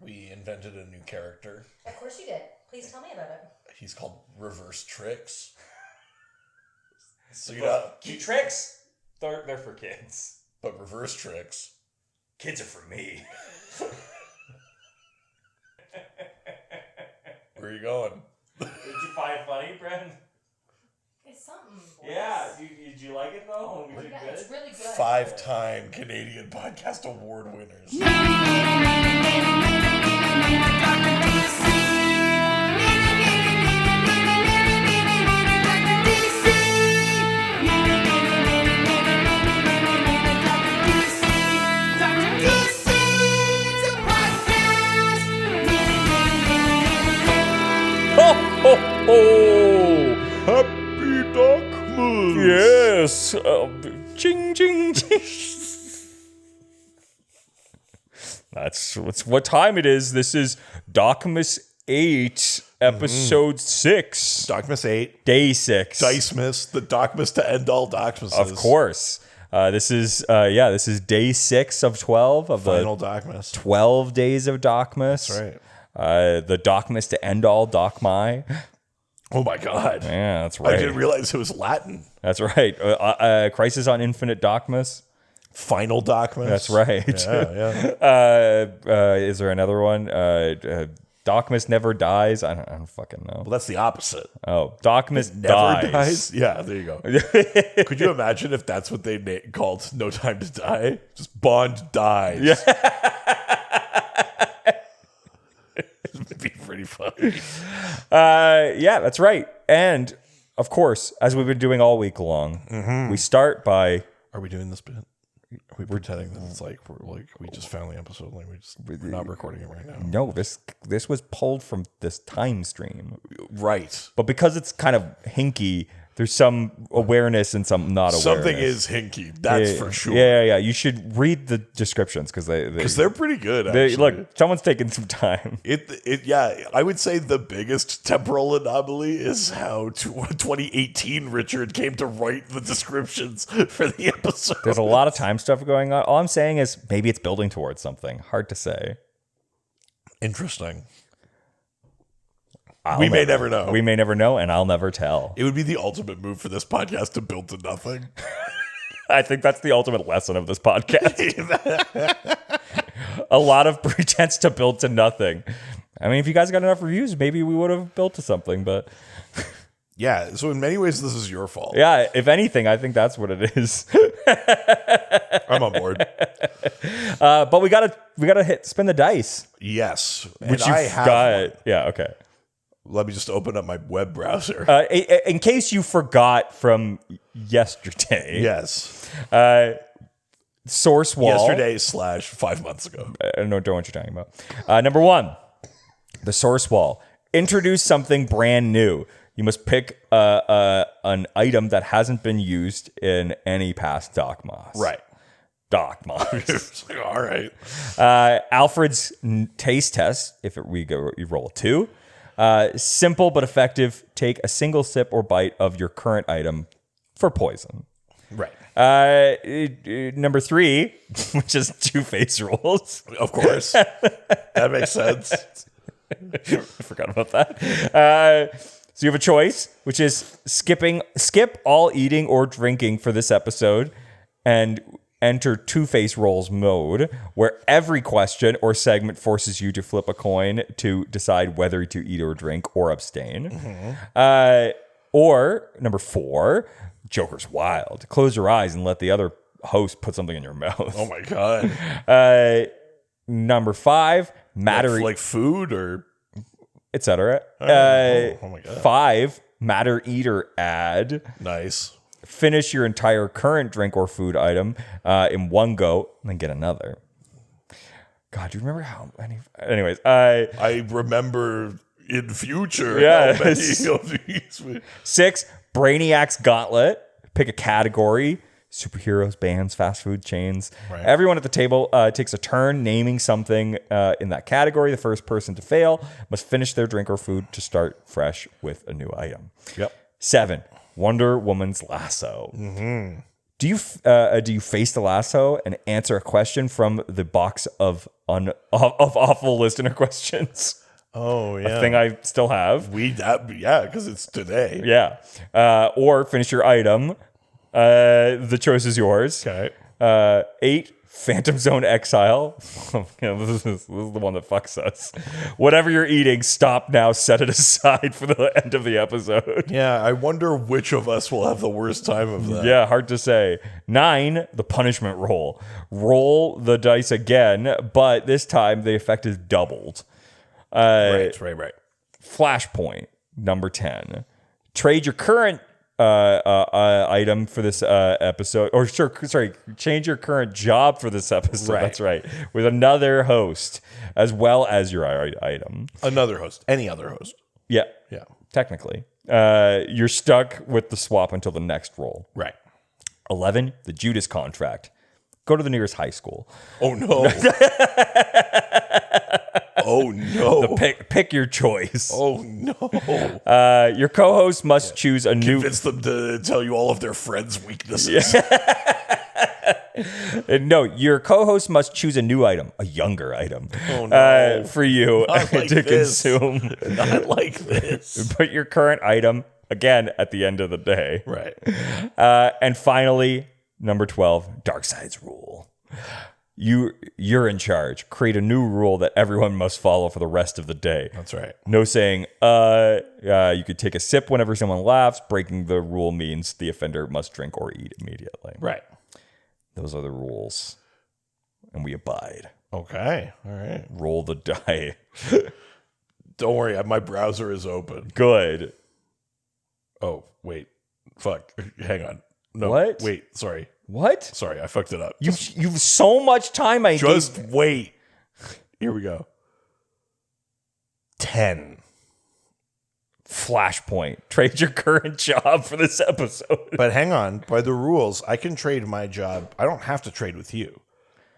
we invented a new character. Of course you did. Please tell me about it. He's called Reverse Tricks. So Cute tricks, they're for kids. But Reverse Tricks, kids are for me. Where are you going? Did you find it funny, Brent? It's something. Boys. Yeah. Did you like it though? Was it good? It's really good. 5-time Canadian Podcast Award winners. Oh, Happy DocMas! yes. Ching, ching, ching. That's what time it is. This is DocMas 8, episode 6. DocMas 8. Day 6. Dicemas, the DocMas to end all DocMases. Of course. This is day 6 of 12 of Final the DocMas. 12 days of DocMas. That's right. The DocMas to end all DocMai. Oh my God. Yeah, that's right. I didn't realize it was Latin. That's right. Crisis on Infinite DocMas. Final DocMas. That's right. Yeah. Is there another one? DocMas never dies. I don't fucking know. Well, that's the opposite. Oh, DocMas Never dies. dies. Yeah, there you go. Could you imagine if that's what they called No Time to Die? Just Bond dies. Yeah. It'd be pretty funny. Yeah, that's right. And of course, as we've been doing all week long, we start by. Are we doing this bit? Are we pretending that it's like we just found the episode? Like we're not recording it right now. No, this was pulled from this time stream, Right. but because it's kind of hinky, there's some awareness and some not awareness. Something is hinky. That's for sure. Yeah. You should read the descriptions because they're pretty good. Actually. Look, someone's taking some time. Yeah, I would say the biggest temporal anomaly is how 2018 Richard came to write the descriptions for the episode. There's a lot of time stuff going on. All I'm saying is maybe it's building towards something. Hard to say. Interesting. We may never know. We may never know, and I'll never tell. It would be the ultimate move for this podcast to build to nothing. I think that's the ultimate lesson of this podcast. A lot of pretense to build to nothing. I mean, if you guys got enough reviews, maybe we would have built to something, but... Yeah, so in many ways, this is your fault. Yeah, if anything, I think that's what it is. I'm on board. But we gotta spin the dice. Yes. Which and you I have got. one. Yeah, okay. Let me just open up my web browser. In case you forgot from yesterday. Yes. Source wall. Yesterday / 5 months ago. I don't know what you're talking about. Number 1, the source wall. Introduce something brand new. You must pick an item that hasn't been used in any past DocMas. Right. DocMas. All right. Alfred's taste test. You roll a 2. Simple but effective. Take a single sip or bite of your current item for poison. Right. Number 3, which is 2 face rolls. Of course. That makes sense. I forgot about that. So you have a choice, which is skip all eating or drinking for this episode and enter 2 face rolls mode, where every question or segment forces you to flip a coin to decide whether to eat or drink or abstain. Mm-hmm. Or number 4, Joker's Wild. Close your eyes and let the other host put something in your mouth. Oh my God. Number 5, matter like food or etc. Oh my God. 5, matter eater ad. Nice. Finish your entire current drink or food item in one go, and then get another. God, do you remember how many? Anyways, I remember in future. Yes. How many of these. 6, Brainiac's Gauntlet. Pick a category. Superheroes, bands, fast food chains. Right. Everyone at the table takes a turn naming something in that category. The first person to fail must finish their drink or food to start fresh with a new item. Yep. 7, Wonder Woman's Lasso. Mm-hmm. Do you face the lasso and answer a question from the box of awful listener questions? Oh, yeah. A thing I still have. Because it's today. Yeah. Or finish your item. The choice is yours. Okay. 8, Phantom Zone Exile. This is the one that fucks us. Whatever you're eating, stop now. Set it aside for the end of the episode. Yeah, I wonder which of us will have the worst time of that. Yeah, hard to say. 9, the punishment roll. Roll the dice again, but this time the effect is doubled. Right. Flashpoint, number 10. Trade your current item for this episode, or change your current job for this episode. Right. That's right, with another host as well as your item. Another host, any other host. Yeah. Yeah. Technically, you're stuck with the swap until the next roll. Right. 11, the Judas contract. Go to the nearest high school. Oh no. Oh no. Pick your choice. Oh no. Your co-host must choose a new. Convince them to tell you all of their friends' weaknesses. No, your co-host must choose a new item, a younger item, for you to consume. Not like this. Put your current item again at the end of the day. Right. And finally, number 12, Darkseid's rule. You're in charge. Create a new rule that everyone must follow for the rest of the day. That's right. No saying, you could take a sip whenever someone laughs. Breaking the rule means the offender must drink or eat immediately. Right. Those are the rules. And we abide. Okay. All right. Roll the die. Don't worry. My browser is open. Good. Oh, wait. Fuck. Hang on. No. What? Wait. Sorry. What? Sorry. I fucked it up. You've so much time. Just wait. Here we go. 10. Flashpoint. Trade your current job for this episode. But hang on. By the rules, I can trade my job. I don't have to trade with you.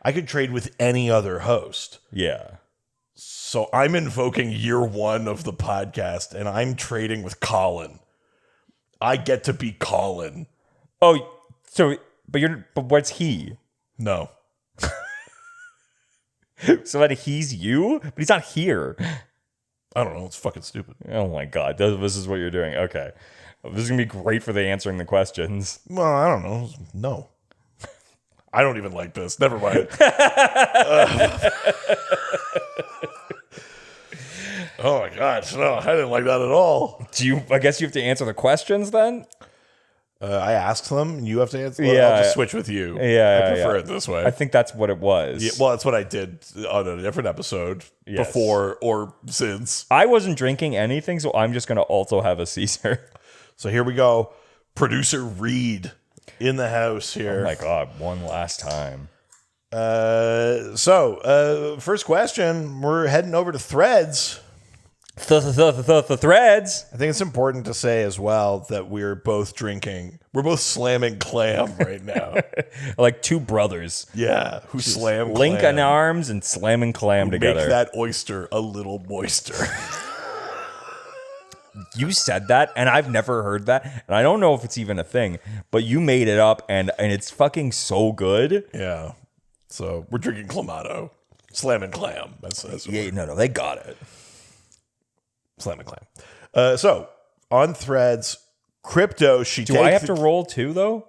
I could trade with any other host. Yeah. So I'm invoking year 1 of the podcast, and I'm trading with Colin. I get to be Colin. Oh, so but what's he? No. So that he's you, but he's not here. I don't know. It's fucking stupid. Oh my god, this is what you're doing. Okay, this is gonna be great for the answering the questions. Well, I don't know. No. I don't even like this. Never mind. Oh my god, no, I didn't like that at all. I guess you have to answer the questions then? I asked them, and you have to answer. Yeah, I'll just switch with you. Yeah, I prefer it this way. I think that's what it was. Yeah, well, that's what I did on a different episode before or since. I wasn't drinking anything, so I'm just going to also have a Caesar. So here we go. Producer Reed in the house here. Oh my god, one last time. First question. We're heading over to Threads. The threads. I think it's important to say as well that we're both drinking. We're both slamming clam right now. Like two brothers. Yeah, who slam Link clam. in arms and slamming clam together. Make that oyster a little moister. You said that, and I've never heard that, and I don't know if it's even a thing, but you made it up, and it's fucking so good. Yeah. So we're drinking Clamato. Slamming clam. That's Yeah, no, they got it. Slamming clam. So on Threads, Crypto. Do I have to roll too, though?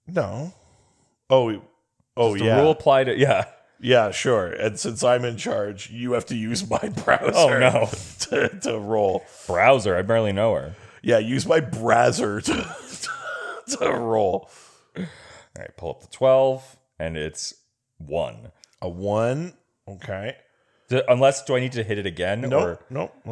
No. Oh, Does yeah. the rule apply to Yeah, sure. And since I'm in charge, you have to use my browser. Oh no, to roll. Browser. I barely know her. Yeah, use my browser to roll. All right, pull up the 12, and it's 1. A 1. Okay. Do I need to hit it again? No.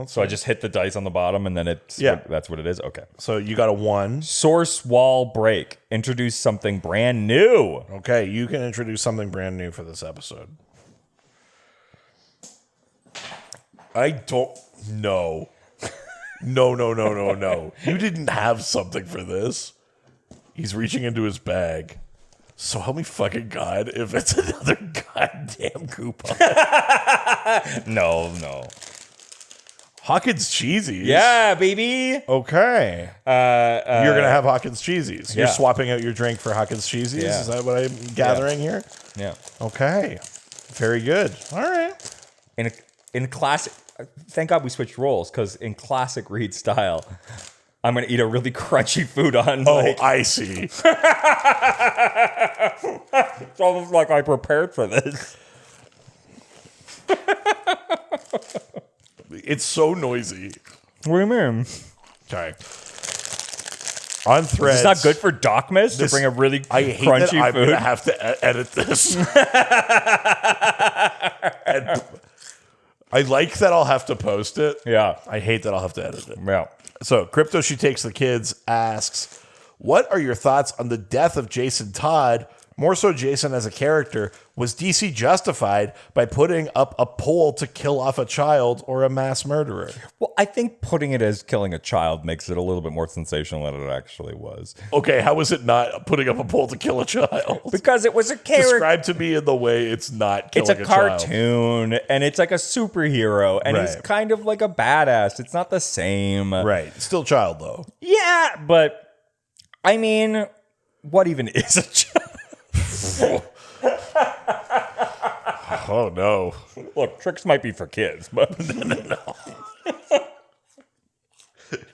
So I just hit the dice on the bottom, and then that's what it is? Okay. So you got a 1. Source wall break. Introduce something brand new. Okay, you can introduce something brand new for this episode. I don't know. No. You didn't have something for this. He's reaching into his bag. So help me fucking God if it's another goddamn coupon. No. Hawkins cheesies. Yeah, baby. Okay. You're gonna have Hawkins cheesies. You're yeah. swapping out your drink for Hawkins cheesies. Yeah. Is that what I'm gathering here? Yeah. Okay. Very good. All right. In classic, thank God we switched roles, because in classic Reed style, I'm gonna eat a really crunchy food on. Oh, I see. It's almost like I prepared for this. It's so noisy. What do you mean? Okay. On Threads. It's not good for DocMas to bring a really I hate crunchy that I'm food. gonna have to edit this. And I like that I'll have to post it. Yeah. I hate that I'll have to edit it. Yeah. So, Crypto She Takes the Kids asks, what are your thoughts on the death of Jason Todd? More so Jason as a character. Was DC justified by putting up a pole to kill off a child or a mass murderer? Well, I think putting it as killing a child makes it a little bit more sensational than it actually was. Okay, how is it not putting up a pole to kill a child? Because it was a character. Describe to me in the way it's not killing It's a child. cartoon, and it's like a superhero, and he's Right. kind of like a badass. It's not the same. Right. Still child, though. Yeah, but I mean, what even is a child? Oh, no. Look, tricks might be for kids, but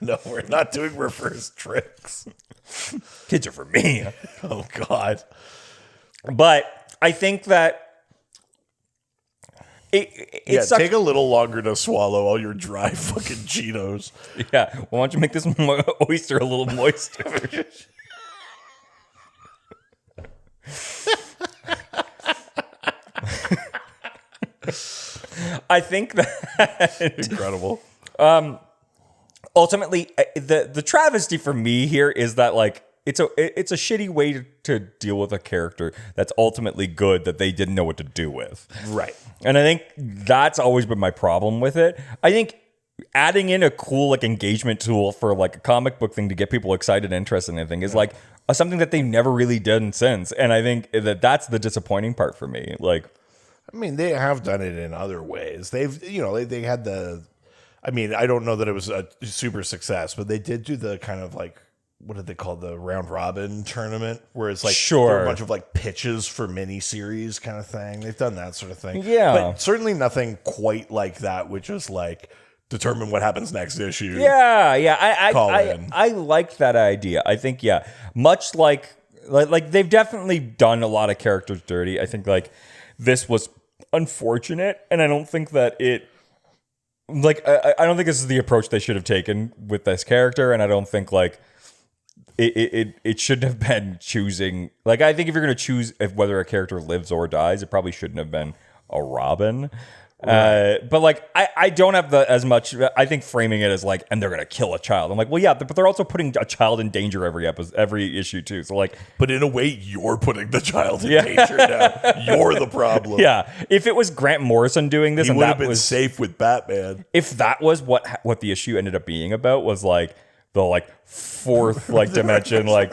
No, we're not doing reverse tricks. kids are for me. Oh, God. But I think that Yeah, sucks. take a little longer to swallow all your dry fucking Cheetos. Yeah, well, why don't you make this oyster a little moister? I think that Incredible. ultimately the travesty for me here is that like it's a shitty way to deal with a character that's ultimately good that they didn't know what to do with. Right. And I think that's always been my problem with it. I think adding in a cool like engagement tool for like a comic book thing to get people excited and interested in anything is like something that they never really done since. And I think that's the disappointing part for me. Like, I mean, they have done it in other ways. They've, they had the, I mean, I don't know that it was a super success, but they did do the kind of like, what did they call the round robin tournament where it's like there are a bunch of like pitches for mini series kind of thing. They've done that sort of thing. Yeah. But certainly nothing quite like that, which is like determine what happens next issue. yeah. I like that idea. I think, much like they've definitely done a lot of characters dirty. I think like this was unfortunate, and I don't think that it like I don't think this is the approach they should have taken with this character, and I don't think like it shouldn't have been choosing. Like, I think if you're going to choose whether a character lives or dies, it probably shouldn't have been a Robin. Right. But like, I don't have as much. I think framing it as like, and they're going to kill a child. I'm like, well, yeah, but they're also putting a child in danger every issue too. So like, but in a way, you're putting the child in danger now. You're the problem. Yeah. If it was Grant Morrison doing this, he and would that have been was safe with Batman. If that was what the issue ended up being about, was like the like fourth like dimension, like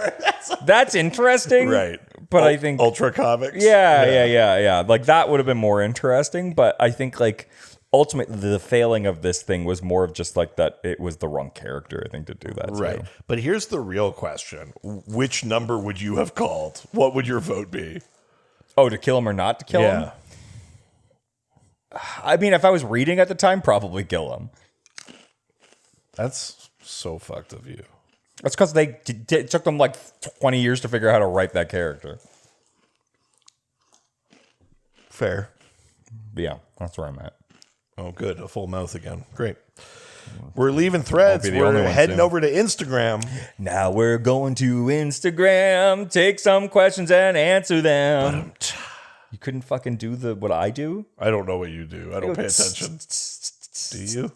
that's interesting, Right? But I think Ultra Comics. Yeah. Like that would have been more interesting. But I think like ultimately the failing of this thing was more of just like that it was the wrong character, I think, to do that. Right. Too. But here's the real question. Which number would you have called? What would your vote be? Oh, to kill him or not to kill him? I mean, if I was reading at the time, probably kill him. That's so fucked of you. That's because it took them like 20 years to figure out how to write that character. Fair. But yeah, that's where I'm at. Oh, good. A full mouth again. Great. We're leaving Threads. I'll be the only We're one heading soon. over to Instagram. Now we're going to Instagram, take some questions and answer them. You couldn't fucking do what I do? I don't know what you do. I don't pay attention. Do you?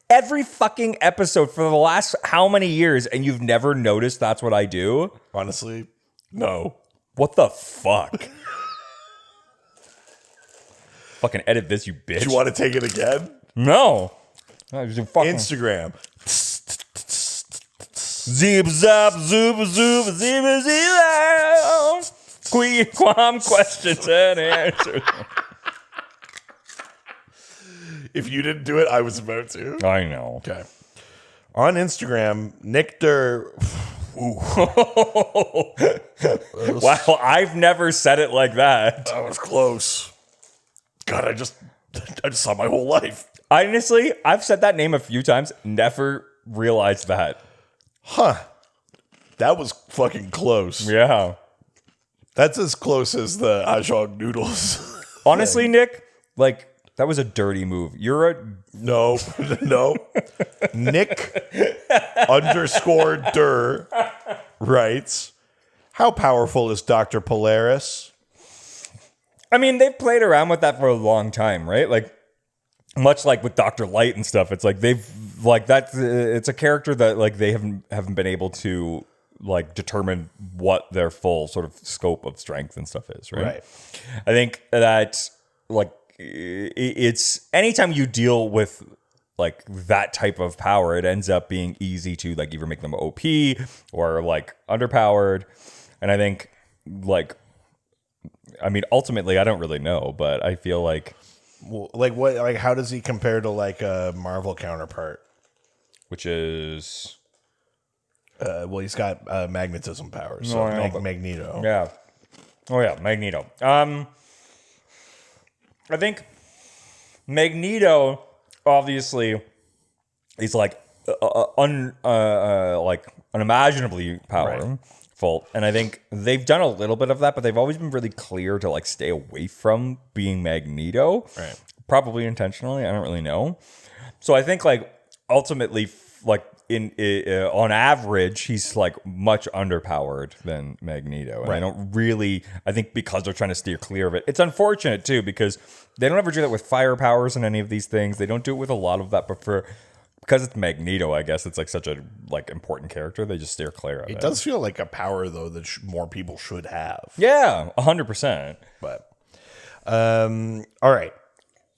Every fucking episode for the last how many years, and you've never noticed that's what I do? Honestly, no. What the fuck? Fucking edit this, you bitch. Do you want to take it again? No. Instagram. Zip zap zoop zoop zip zip quam questions and answers. If you didn't do it, I was about to. I know. Okay. On Instagram, Nick Durr. Wow, I've never said it like that. That was close. God, I just saw my whole life. Honestly, I've said that name a few times, never realized that. Huh. That was fucking close. Yeah. That's as close as the Ajong noodles. Honestly, Nick, like, that was a dirty move. You're a... No. Nick _ Durr writes, how powerful is Dr. Polaris? I mean, they've played around with that for a long time, right? Like, much like with Dr. Light and stuff, it's like they've, like, that's, it's a character that, like, they haven't been able to, like, determine what their full sort of scope of strength and stuff is, right? I think that, like, it's anytime you deal with like that type of power, it ends up being easy to like either make them OP or like underpowered. And I think like, I mean, ultimately, I don't really know, but I feel like, Well, like what? Like how does he compare to like a Marvel counterpart? which is Well, he's got magnetism powers, so I know, but- Magneto. yeah, oh yeah, Magneto. I think Magneto obviously is like like unimaginably powerful, and I think they've done a little bit of that, but they've always been really clear to like stay away from being Magneto, Right. Probably intentionally. I don't really know. So I think like ultimately, like on average, he's like much underpowered than Magneto, and I don't really. I think because they're trying to steer clear of it, it's unfortunate too because they don't ever do that with fire powers and any of these things. They don't do it with a lot of that, but because it's Magneto, I guess it's like such a like important character. They just steer clear of it. It does feel like a power though that more people should have. Yeah, 100%. But all right,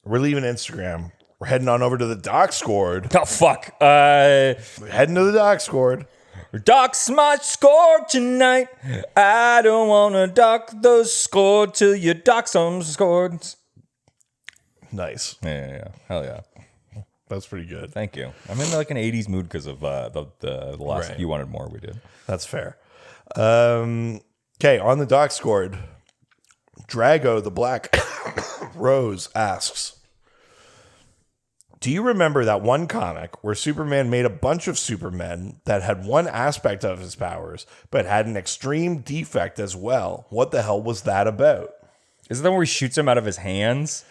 we're leaving Instagram. We're heading on over to the DocScored. Oh fuck. We're heading to the DocScored. Doc's my score tonight. I don't wanna dock the score till you dock some scores. Nice. Yeah. Hell yeah. That's pretty good. Thank you. I'm in like an 80s mood because of the last Right. You Wanted More we did. That's fair. Okay, on the DocScored, Drago the Black Rose asks, do you remember that one comic where Superman made a bunch of Supermen that had one aspect of his powers, but had an extreme defect as well? What the hell was that about? Is it the one where he shoots him out of his hands?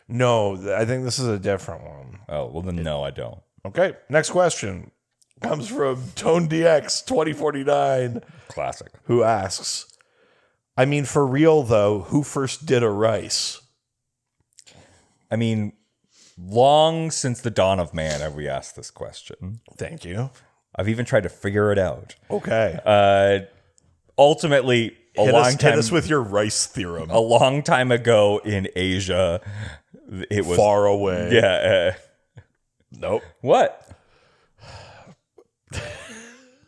No, I think this is a different one. Oh, well then no, I don't. Okay, next question comes from Tone DX 2049, Classic. who asks, I mean, for real though, who first did a rice? I mean, long since the dawn of man have we asked this question. Thank you. I've even tried to figure it out. Okay. Ultimately, Hit us with your rice theorem. a long time ago in Asia, it was Far away. Yeah. Nope. What?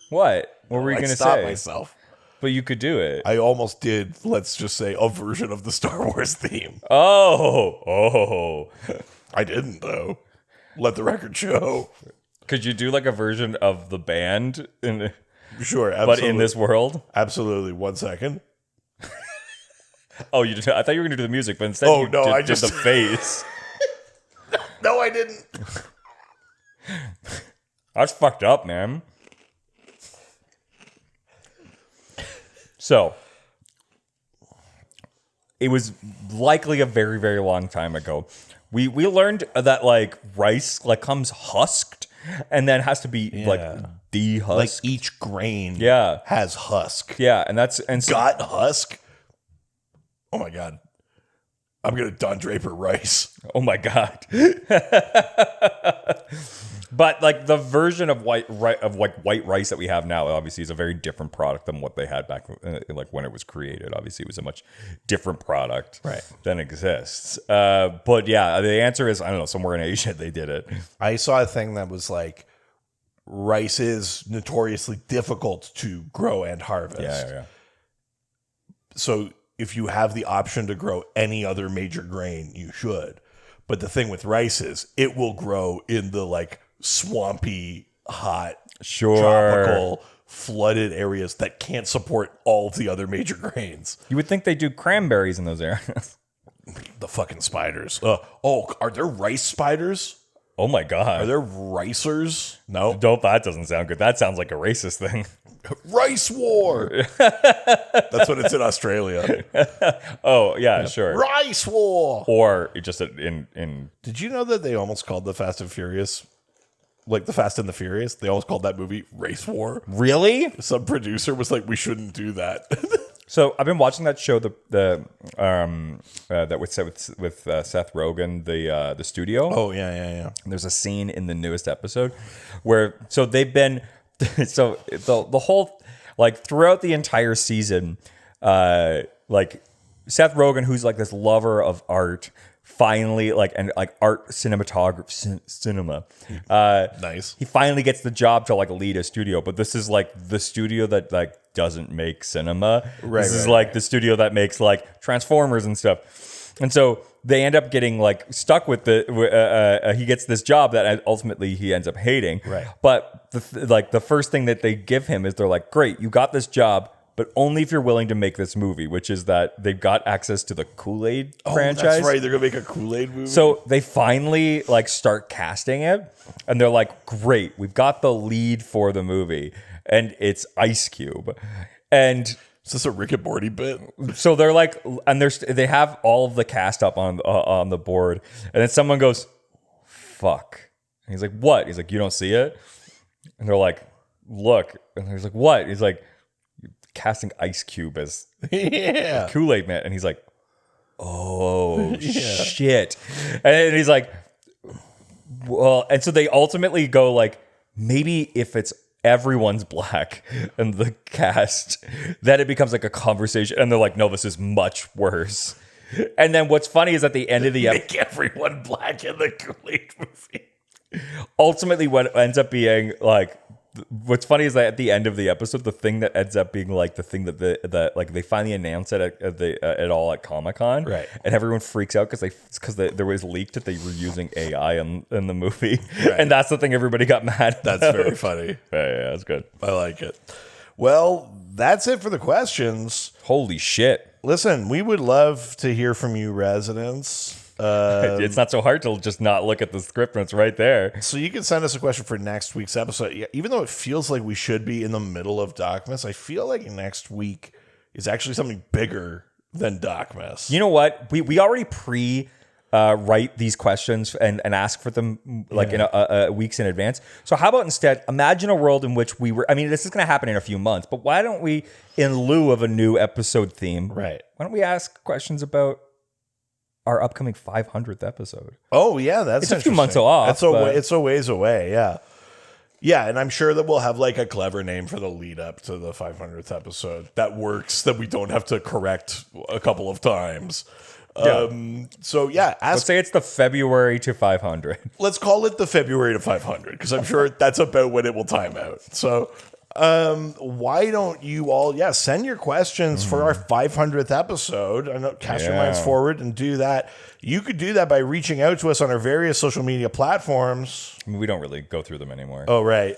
What were you I going to stopped say? myself. But you could do it. I almost did, let's just say, a version of the Star Wars theme. Oh. I didn't, though. Let the record show. Could you do like a version of the band, Sure, absolutely. but in this world? Absolutely. 1 second. Oh, you did. I thought you were going to do the music, but instead Oh, you no, did, I did just- the face. No, I didn't. That's fucked up, man. So, it was likely a very, very long time ago. We learned that like rice like comes husked and then has to be like dehusked. Like each grain has husk. Yeah, and so, Got husk? Oh, my God. I'm going to Don Draper rice. oh my god. But like the version of white rice that we have now obviously is a very different product than what they had back like when it was created. Obviously, it was a much different product than exists. But yeah, the answer is I don't know. Somewhere in Asia they did it. I saw a thing that was like rice is notoriously difficult to grow and harvest. Yeah. So if you have the option to grow any other major grain, you should. But the thing with rice is it will grow in the like swampy, hot, tropical, flooded areas that can't support all the other major grains. You would think they do cranberries in those areas. The fucking spiders. Are there rice spiders? Oh my God. Are there ricers? No. Dope, that doesn't sound good. That sounds like a racist thing. Rice war. That's what it's in Australia. Oh, yeah, sure. Rice war. Or it just in Did you know that they almost called the Fast and Furious, like the Fast and the Furious, they almost called that movie Race War? Really? Some producer was like, we shouldn't do that. So I've been watching that show, that was set with Seth Rogen, the studio. Oh yeah. And there's a scene in the newest episode where they've been so the whole like throughout the entire season, like Seth Rogen, who's like this lover of art, finally like art cinematography cinema. Nice. He finally gets the job to like lead a studio, but this is like the studio that like doesn't make cinema. This is like the studio that makes like Transformers and stuff. And so they end up getting like stuck with he gets this job that ultimately he ends up hating. Right. But the first thing that they give him is they're like, great, you got this job, but only if you're willing to make this movie, which is that they've got access to the Kool-Aid franchise. That's right. They're gonna make a Kool-Aid movie. So they finally like start casting it, and they're like, great, we've got the lead for the movie, and it's Ice Cube. And is this a Rick and Morty bit? so they're like, and they have all of the cast up on the board, and then someone goes, fuck. And he's like, what? He's like, you don't see it? And they're like, look. And he's like, what? He's like, casting Ice Cube as Kool-Aid Man. And he's like, oh, shit. And he's like, well, and so they ultimately go like, maybe if it's everyone's black and the cast, then it becomes like a conversation. And they're like, no, this is much worse. And then what's funny is at the end of the make everyone black in the Kool-Aid movie. Ultimately, what ends up being like, what's funny is that at the end of the episode, the thing that ends up being like the thing that like they finally announce it at all at Comic-Con, right? And everyone freaks out because there was leaked that they were using AI in the movie, right. And that's the thing everybody got mad about. That's very funny. Yeah, that's good. I like it. Well, that's it for the questions. Holy shit! Listen, we would love to hear from you, residents. It's not so hard to just not look at the script when it's right there. So you can send us a question for next week's episode. Yeah, even though it feels like we should be in the middle of DocMas, I feel like next week is actually something bigger than DocMas. You know what? We already write these questions and ask for them like in a weeks in advance. So how about instead imagine a world in which we were, I mean, this is going to happen in a few months, but why don't we, in lieu of a new episode theme, right? Why don't we ask questions about our upcoming 500th episode? Oh yeah, that's it's a few months off. It's a ways away. Yeah, and I'm sure that we'll have like a clever name for the lead up to the 500th episode that works, that we don't have to correct a couple of times. So yeah, let's say it's the February to 500. Let's call it the February to 500 because I'm sure that's about when it will time out. So why don't you all send your questions for our 500th episode. I know, cast your minds forward and do that. You could do that by reaching out to us on our various social media platforms. I mean, we don't really go through them anymore. Oh right,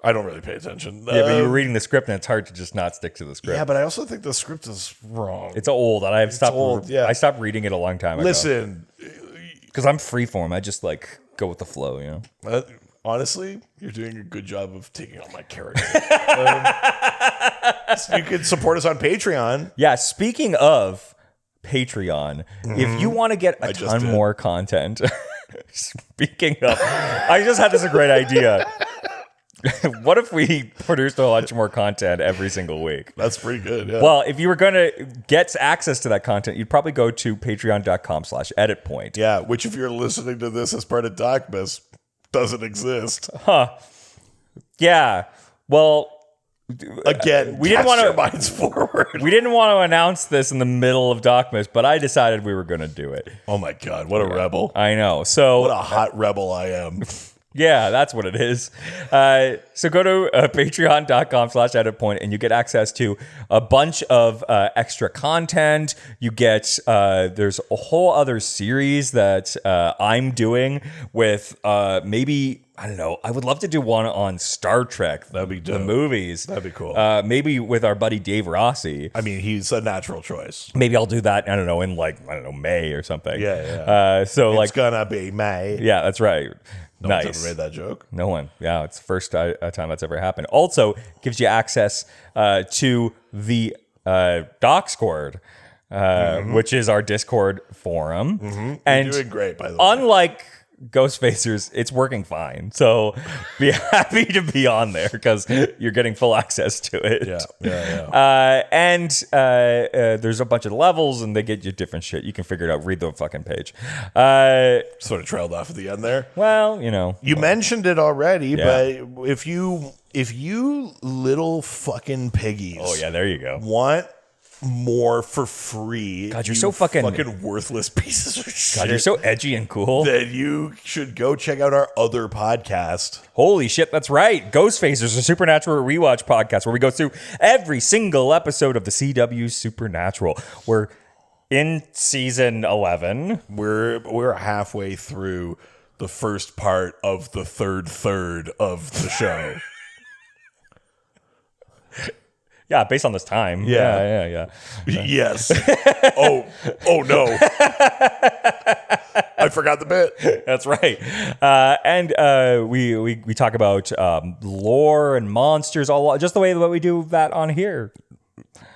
I don't really pay attention. Yeah, but you're reading the script and it's hard to just not stick to the script. Yeah, but I also think the script is wrong. It's old, and I stopped reading it a long time ago. Listen, because I'm freeform, I just like go with the flow, you know. Honestly, you're doing a good job of taking on my character. So you can support us on Patreon. Yeah, speaking of Patreon, if you want to get a ton more content, speaking of, I just had this a great idea. What if we produced a bunch more content every single week? That's pretty good. Yeah. Well, if you were going to get access to that content, you'd probably go to patreon.com/editpoint. Yeah, which if you're listening to this as part of DocMas, doesn't exist. Huh. Yeah. Well, again, we didn't want to minds forward. We didn't want to announce this in the middle of DocMas, but I decided we were going to do it. Oh my god, what a rebel. I know. So what a hot rebel I am. Yeah, that's what it is. So go to patreon.com/editpoint and you get access to a bunch of extra content. You get, there's a whole other series that I'm doing with maybe, I don't know, I would love to do one on Star Trek. That'd be dope. The movies. That'd be cool. Maybe with our buddy Dave Rossi. I mean, he's a natural choice. Maybe I'll do that, I don't know, in May or something. Yeah. So It's gonna be May. yeah, that's right. No Nice. one's ever made that joke. No one. Yeah, it's the first time that's ever happened. Also, gives you access to the Docscord, which is our Discord forum. And You're doing great, by the way. unlike Ghostfacers, it's working fine. So be happy to be on there because you're getting full access to it. Yeah. And there's a bunch of levels and they get you different shit. You can figure it out. Read the fucking page. Sort of trailed off at the end there. Well, you know. You mentioned it already, Yeah. but if you little fucking piggies, Oh, yeah, there you go. want more for free. God, you're you so fucking worthless pieces of shit. God, you're so edgy and cool. Then you should go check out our other podcast. Holy shit, that's right. Ghostfacers, a Supernatural Rewatch podcast where we go through every single episode of the CW Supernatural. We're in season 11. We're halfway through the first part of the third of the show. Yeah, based on this time. Yeah. Yes. Oh no. I forgot the bit. That's right. And we talk about lore and monsters, just the way that we do that on here.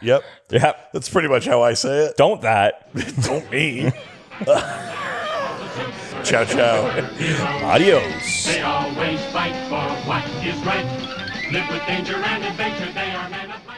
Yep. Yeah. That's pretty much how I say it. Don't that. Don't me. Ciao, ciao. Adios. They always fight for what is right. Live with danger and adventure. They are men of might.